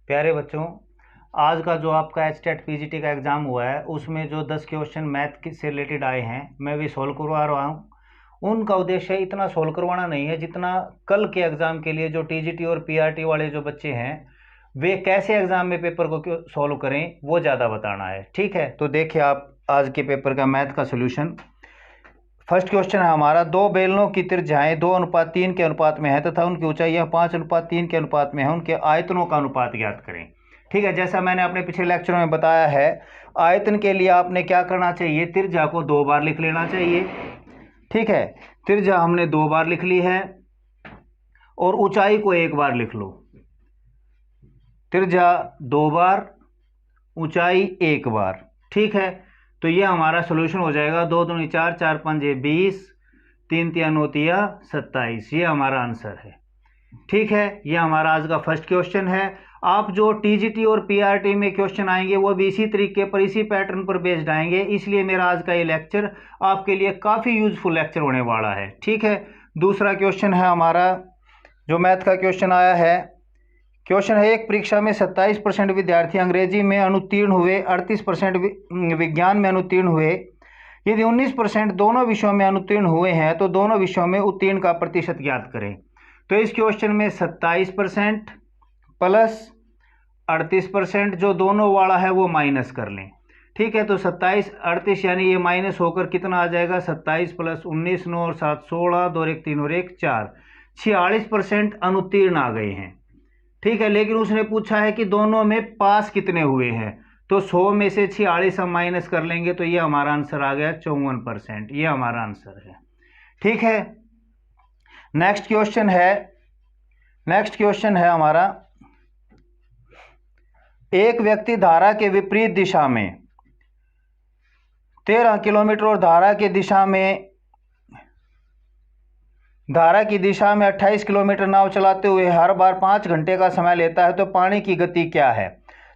प्यारे बच्चों, आज का जो आपका एचटेट पीजीटी का एग्ज़ाम हुआ है उसमें जो 10 क्वेश्चन मैथ से रिलेटेड आए हैं मैं भी सॉल्व करवा रहा हूँ। उनका उद्देश्य इतना सॉल्व करवाना नहीं है जितना कल के एग्ज़ाम के लिए जो टीजीटी और पीआरटी वाले जो बच्चे हैं वे कैसे एग्ज़ाम में पेपर को सॉल्व करें वो ज़्यादा बताना है। ठीक है, तो देखिए आप आज के पेपर का मैथ का सोल्यूशन। फर्स्ट क्वेश्चन है हमारा, दो बेलनों की त्रिज्याएं 2:3 के अनुपात में है तथा उनकी ऊंचाइयां 5:3 के अनुपात में है, उनके आयतनों का अनुपात ज्ञात करें। ठीक है, जैसा मैंने अपने पिछले लेक्चर में बताया है, आयतन के लिए आपने क्या करना चाहिए, त्रिज्या को 2 बार लिख लेना चाहिए। ठीक है, त्रिज्या हमने 2 बार लिख ली है और ऊंचाई को 1 बार लिख लो। त्रिज्या 2 बार, ऊंचाई 1 बार। ठीक है, तो ये हमारा सोल्यूशन हो जाएगा 2 दूनी 4, 4 पंजे 20, 3 तिया 9 तिया 27। ये हमारा आंसर है। ठीक है, ये हमारा आज का फर्स्ट क्वेश्चन है। आप जो टीजीटी और पीआरटी में क्वेश्चन आएंगे वो भी इसी तरीके पर, इसी पैटर्न पर बेस्ड आएंगे, इसलिए मेरा आज का ये लेक्चर आपके लिए काफ़ी यूजफुल लेक्चर होने वाला है। ठीक है, दूसरा क्वेश्चन है हमारा, जो मैथ का क्वेश्चन आया है। क्वेश्चन है, एक परीक्षा में 27% विद्यार्थी अंग्रेजी में अनुत्तीर्ण हुए, 38% विज्ञान में अनुत्तीर्ण हुए। यदि 19% दोनों विषयों में अनुत्तीर्ण हुए हैं तो दोनों विषयों में उत्तीर्ण का प्रतिशत ज्ञात करें। तो इस क्वेश्चन में 27% प्लस 38% जो दोनों वाला है वो माइनस कर लें। ठीक है, तो 27 38 यानी ये माइनस होकर कितना आ जाएगा, 27 प्लस 19, 9 और 7 16, 2 और 1 3 और 1 4, 46% अनुत्तीर्ण आ गए हैं। ठीक है, लेकिन उसने पूछा है कि दोनों में पास कितने हुए हैं, तो 100 में से 46 हम माइनस कर लेंगे तो ये हमारा आंसर आ गया 54%। ये हमारा आंसर है। ठीक है, नेक्स्ट क्वेश्चन है हमारा, एक व्यक्ति धारा के विपरीत दिशा में 13 किलोमीटर और धारा की दिशा में 28 किलोमीटर नाव चलाते हुए हर बार 5 घंटे का समय लेता है, तो पानी की गति क्या है।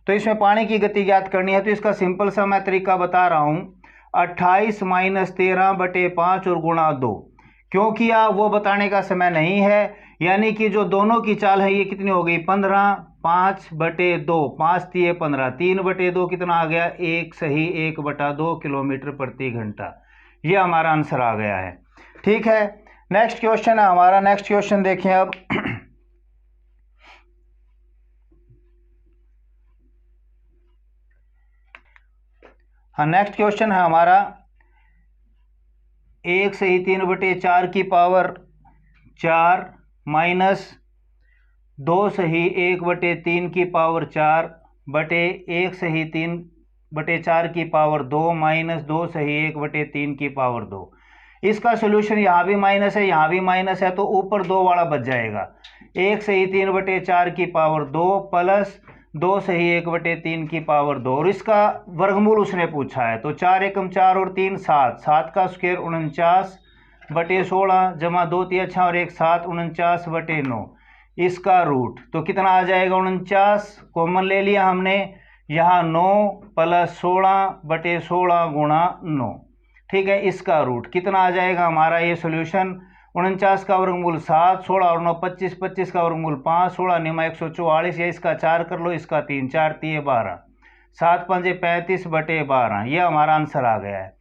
तो इसमें पानी की गति ज्ञात करनी है, तो इसका सिंपल सा मैं तरीका बता रहा हूँ, 28 - 13/5 और गुणा 2। क्योंकि वो बताने का समय नहीं है, यानी कि जो दोनों की चाल है ये कितनी हो गई, 15, 5/2, 5 तिये 15, 3/2 कितना आ गया, 1 सही 1/2 किलोमीटर प्रति घंटा। ये हमारा आंसर आ गया है। ठीक है, नेक्स्ट क्वेश्चन है हमारा। नेक्स्ट क्वेश्चन देखें अब। हाँ, नेक्स्ट क्वेश्चन है हमारा, 1 सही 3/4 की पावर 4 माइनस 2 सही 1/3 की पावर 4 बटे 1 सही 3/4 की पावर 2 माइनस 2 सही 1/3 की पावर 2। इसका सोल्यूशन यहाँ भी माइनस है, यहाँ भी माइनस है, तो ऊपर 2 वाला बच जाएगा। 1 सही 3/4 की पावर 2 प्लस 2 सही 1/3 की पावर 2, और इसका वर्गमूल उसने पूछा है, तो 4 एकम 4 और 3 7, 7 का स्क्वायर 49/16 जमा 2 तिया 6 और 1 7, 49/9। इसका रूट तो कितना आ जाएगा, 49 कॉमन ले लिया हमने, यहाँ 9 प्लस 16/16 गुणा 9। ठीक है, इसका रूट कितना आ जाएगा हमारा, ये सोल्यूशन 49 का वर्गमूल 7, 16 और 9 25, 25 का वर्गमूल 5, 16 निमा 144, या इसका 4 कर लो, इसका 3, 4 तिये 12, 7 पंजे 35/12। ये हमारा आंसर आ गया है।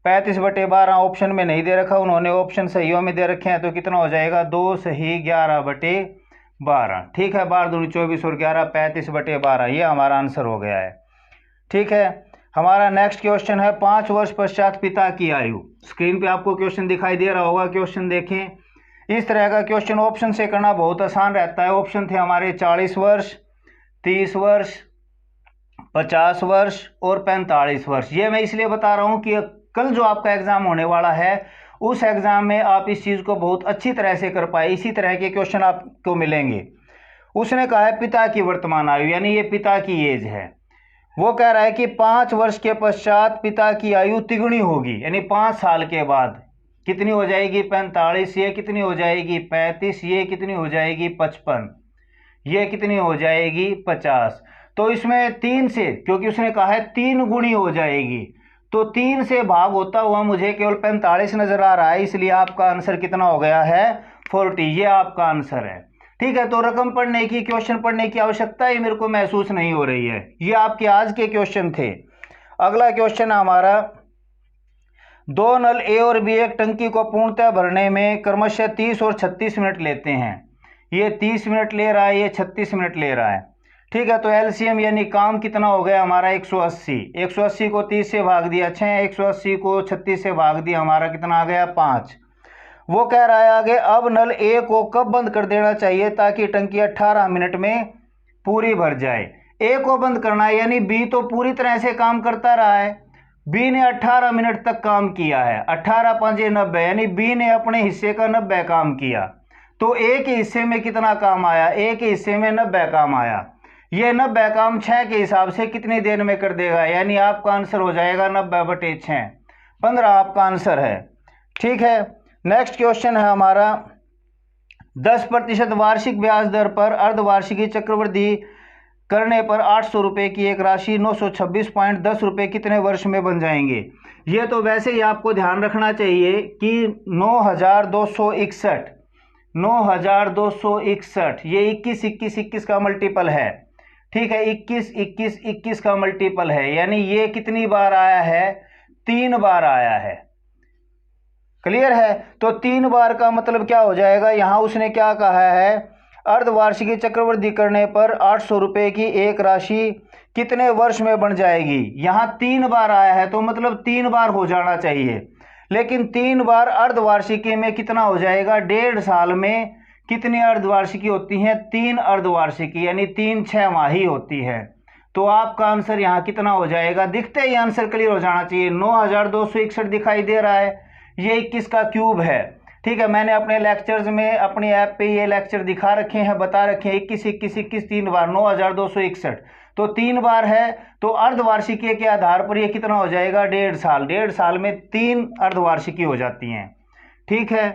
35/12 ऑप्शन में नहीं दे रखा, उन्होंने ऑप्शन सहीयों में दे रखे हैं, तो कितना हो जाएगा, 2 सही 11/12। ठीक है, 12 दूनी 24 और 11 35/12। ये हमारा आंसर हो गया है। ठीक है, हमारा नेक्स्ट क्वेश्चन है, 5 वर्ष पश्चात पिता की आयु। स्क्रीन पे आपको क्वेश्चन दिखाई दे रहा होगा, क्वेश्चन देखें। इस तरह का क्वेश्चन ऑप्शन से करना बहुत आसान रहता है। ऑप्शन थे हमारे 40 वर्ष, 30 वर्ष, 50 वर्ष और 45 वर्ष। ये मैं इसलिए बता रहा हूँ कि कल जो आपका एग्जाम होने वाला है उस एग्जाम में आप इस चीज़ को बहुत अच्छी तरह से कर पाए, इसी तरह के क्वेश्चन आपको मिलेंगे। उसने कहा है पिता की वर्तमान आयु, यानी ये पिता की एज है। वो कह रहा है कि 5 वर्ष के पश्चात पिता की आयु तिगुनी होगी, यानी 5 साल के बाद कितनी हो जाएगी, 45, ये कितनी हो जाएगी 35, ये कितनी हो जाएगी 55, ये कितनी हो जाएगी 50। तो इसमें 3 से, क्योंकि उसने कहा है 3 गुणी हो जाएगी, तो 3 से भाग होता हुआ मुझे केवल 45 नजर आ रहा है, इसलिए आपका आंसर कितना हो गया है 40। ये आपका आंसर है। ठीक है, तो रकम पढ़ने की, क्वेश्चन पढ़ने की आवश्यकता ही मेरे को महसूस नहीं हो रही है। ये आपके आज के क्वेश्चन थे। अगला क्वेश्चन है हमारा, दो नल ए और बी एक टंकी को पूर्णतः भरने में क्रमशः 30 और 36 मिनट लेते हैं। ये 30 मिनट ले रहा है, ये 36 मिनट ले रहा है। ठीक है, तो एलसीएम यानी काम कितना हो गया हमारा 180। 180 को 30 से भाग दिया 6, 180 को 36 से भाग दिया, हमारा कितना आ गया 5। वो कह रहा है आगे, अब नल ए को कब बंद कर देना चाहिए ताकि टंकी 18 मिनट में पूरी भर जाए। ए को बंद करना है, यानी बी तो पूरी तरह से काम करता रहा है। बी ने 18 मिनट तक काम किया है, 18 5 90, यानी बी ने अपने हिस्से का 90 काम किया। तो ए के हिस्से में कितना काम आया, ए के हिस्से में 90 काम आया। ये 90 काम 6 के हिसाब से कितनी देर में कर देगा, यानी आपका आंसर हो जाएगा 90/6, 15 आपका आंसर है। ठीक है, नेक्स्ट क्वेश्चन है हमारा, 10% वार्षिक ब्याज दर पर अर्धवार्षिकी चक्रवृद्धि करने पर 800 रुपये की एक राशि 926.10 रुपये कितने वर्ष में बन जाएंगे। ये तो वैसे ही आपको ध्यान रखना चाहिए कि 9261 ये 21 21 21 का मल्टीपल है। ठीक है, 21 21 21 का मल्टीपल है, यानी ये कितनी बार आया है, 3 बार आया है। क्लियर है, तो 3 बार का मतलब क्या हो जाएगा, यहां उसने क्या कहा है, अर्धवार्षिकी चक्रवृद्धि करने पर 800 रुपये की एक राशि कितने वर्ष में बन जाएगी। यहां 3 बार आया है तो मतलब 3 बार हो जाना चाहिए, लेकिन 3 बार अर्धवार्षिकी में कितना हो जाएगा, 1.5 साल में कितनी अर्धवार्षिकी होती हैं, 3 अर्धवार्षिकी, यानी 3 छमाही होती है। तो आपका आंसर यहाँ कितना हो जाएगा, दिखते ही आंसर क्लियर हो जाना चाहिए। 9261 दिखाई दे रहा है, ये 21 का क्यूब है। ठीक है, मैंने अपने लेक्चर्स में अपनी ऐप पे ये लेक्चर दिखा रखे हैं, बता रखे हैं, 21 21 21 3 बार, 9261 तो 3 बार है। तो अर्धवार्षिकी के आधार पर ये कितना हो जाएगा, 1.5 साल। 1.5 साल में 3 अर्धवार्षिकी हो जाती हैं। ठीक है,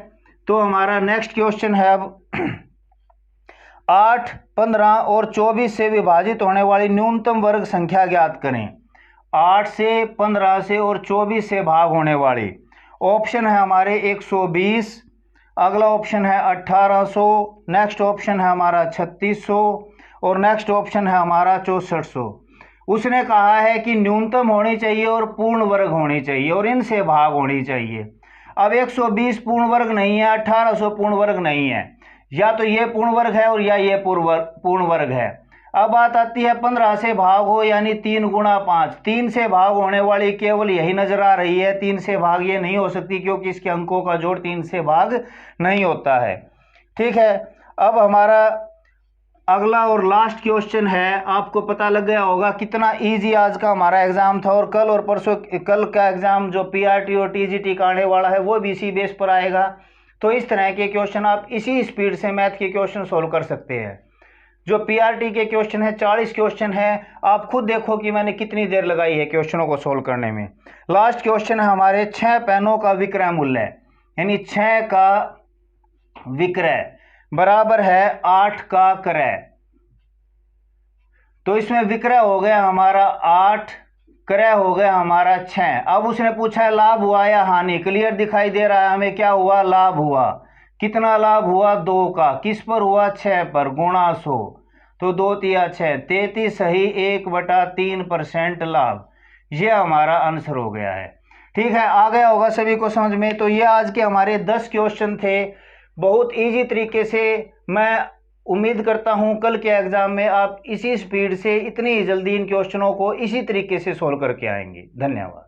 तो हमारा नेक्स्ट क्वेश्चन है अब 8, 15 और 24 से विभाजित होने वाली न्यूनतम वर्ग संख्या ज्ञात करें। 8 से 15 से और 24 से भाग होने वाली। ऑप्शन है हमारे 120, अगला ऑप्शन है 1800, नेक्स्ट ऑप्शन है हमारा 3600 और नेक्स्ट ऑप्शन है हमारा 6400। उसने कहा है कि न्यूनतम होनी चाहिए और पूर्ण वर्ग होनी चाहिए और इनसे भाग होनी चाहिए। अब 120 पूर्ण वर्ग नहीं है, 1800 पूर्ण वर्ग नहीं है, या तो ये पूर्ण वर्ग है और या ये पूर्ण वर्ग है। अब बात आती है 15 से भाग हो, यानी 3 गुणा 5, 3 से भाग होने वाली केवल यही नजर आ रही है। 3 से भाग ये नहीं हो सकती क्योंकि इसके अंकों का जोड़ 3 से भाग नहीं होता है। ठीक है, अब हमारा अगला और लास्ट क्वेश्चन है। आपको पता लग गया होगा कितना इजी आज का हमारा एग्जाम था, और कल और परसों कल का एग्जाम जो पीआरटी और टीजीटी का आने वाला है वो भी इसी बेस पर आएगा। तो इस तरह के क्वेश्चन आप इसी स्पीड से मैथ के क्वेश्चन सोल्व कर सकते हैं। जो पीआरटी के क्वेश्चन है 40 क्वेश्चन है, आप खुद देखो कि मैंने कितनी देर लगाई है क्वेश्चनों को सोल्व करने में। लास्ट क्वेश्चन है हमारे 6 पेनों का विक्रय मूल्य, यानी 6 का विक्रय बराबर है 8 का क्रय। तो इसमें विक्रय हो गया हमारा 8, क्रय हो गया हमारा 6। अब उसने पूछा है लाभ हुआ या हानि। क्लियर दिखाई दे रहा है हमें, क्या हुआ, लाभ हुआ। कितना लाभ हुआ, 2 का। किस पर हुआ, 6 पर, गुणा 100। तो 2 तिया 6, 33 सही 1/3% लाभ। ये हमारा आंसर हो गया है। ठीक है, आ गया होगा सभी को समझ में। तो ये आज के हमारे 10 क्वेश्चन थे, बहुत इजी तरीके से। मैं उम्मीद करता हूं कल के एग्जाम में आप इसी स्पीड से, इतनी जल्दी इन क्वेश्चनों को इसी तरीके से सोल्व करके आएंगे। धन्यवाद।